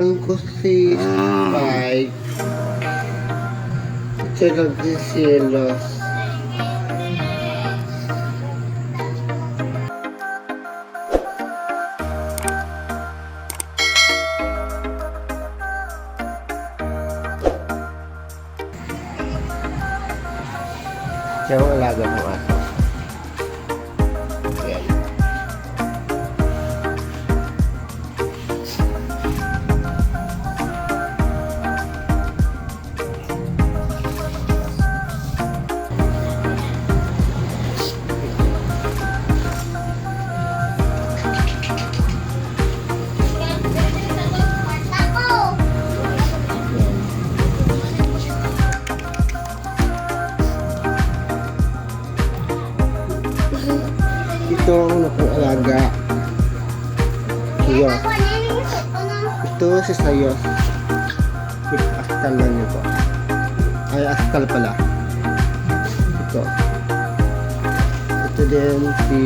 Ko si Spike. Siya nagsisilos. Siya ang alaga ng aso. Ayan. Ito ang nakalaga. Sayos. Ito si Sayos. Askal lang ito. Ay, askal pala. Ito. Ito din si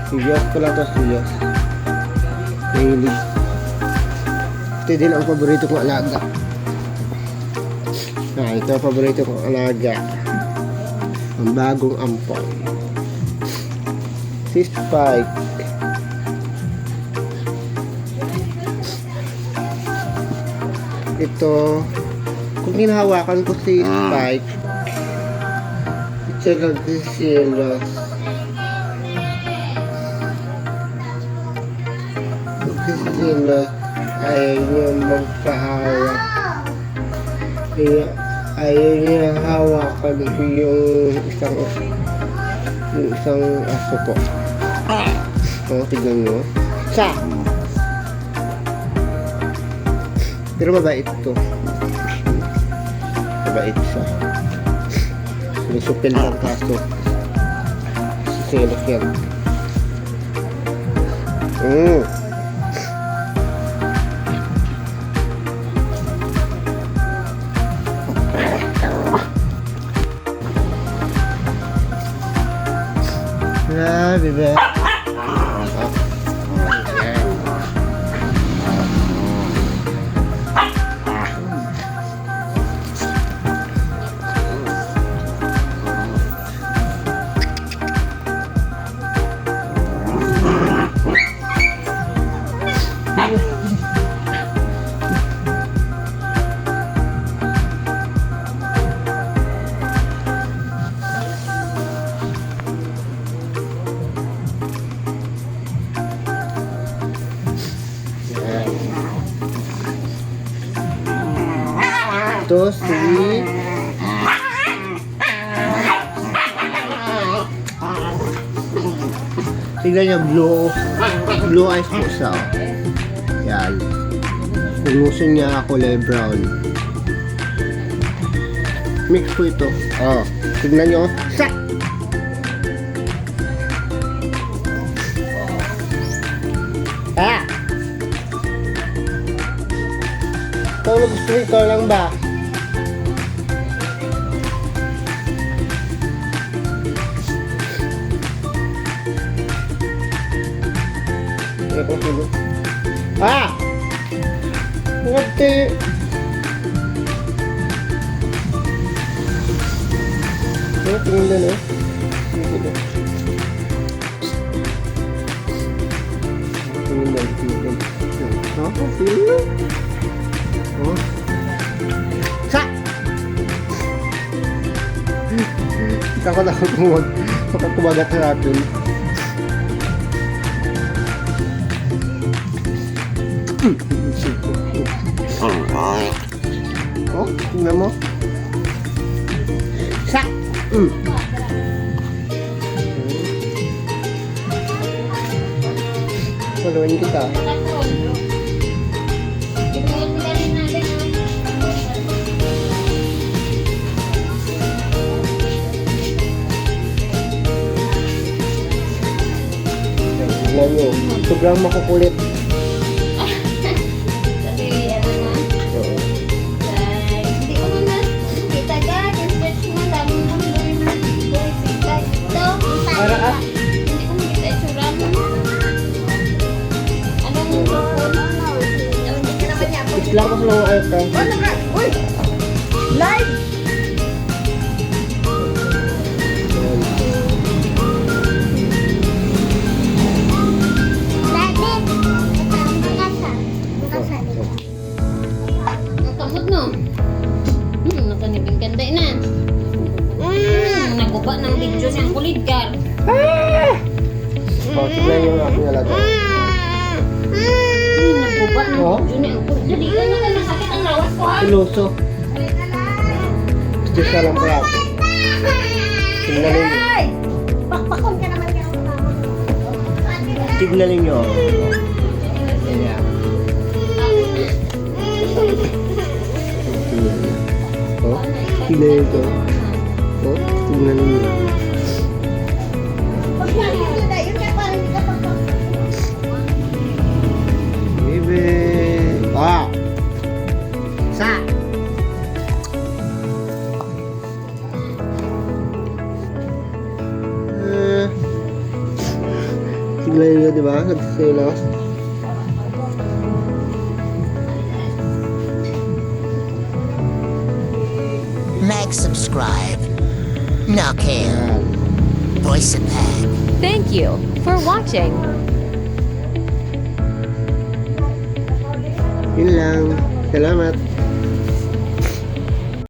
Sayos pala ito. Sayos. Mahilig. Ito din ang paborito kong alaga. Ito ang paborito kong alaga. Ang bagong ampon. Si Spike. Ito, kung hinahawakan ko si Spike, siya nagsisilos. Nagsisilos. Ayaw niya magpahawak. Ayaw niya hawakan yung isang aso ko. Tignan nyo. Sa! Pero mabait ito. Mabait siya. Sinusupil lang kaso. Sisilok yan. Bebe. Ito si tignan niya, blue eyes po siya. Yan. Yung nguso niya kulay brown. Mix po ito. Tignan niyo. Sa! Ikaw na gusto ikaw lang ba? Ngerti. Tingnan na. Tingnan. Sino? Sa! Takot ako kumagat natin. Tingnan mo. Sa! Paluin kita. Tingnan nyo. Sobrang makukulit. Para Lakas lang ang ito. Ano ka? Uy! Live! Nakamot no? Nakanibing ganda na. Naguba ng video siyang kulit ka. Tignan yung aking alaga. Naguba ng Oh? video niya ang kulit. Hindi ka na masakit ang lawas ko ha. Piloso. Gusto siya lang kaya. Tignan ninyo. Pakpakon ka naman niya. Tignan ninyo. Ayan. Oh, tignan nyo ito. Oh, tignan ninyo. Pag nalito na, yun kaya parang hindi ka pakpakon. Baby. Ah. Sa. Tignan nyo, di ba? Nagsiselos. Mag subscribe. Knockham. Ayan. Voice of Peg. Thank you for watching. Yun lang. Salamat.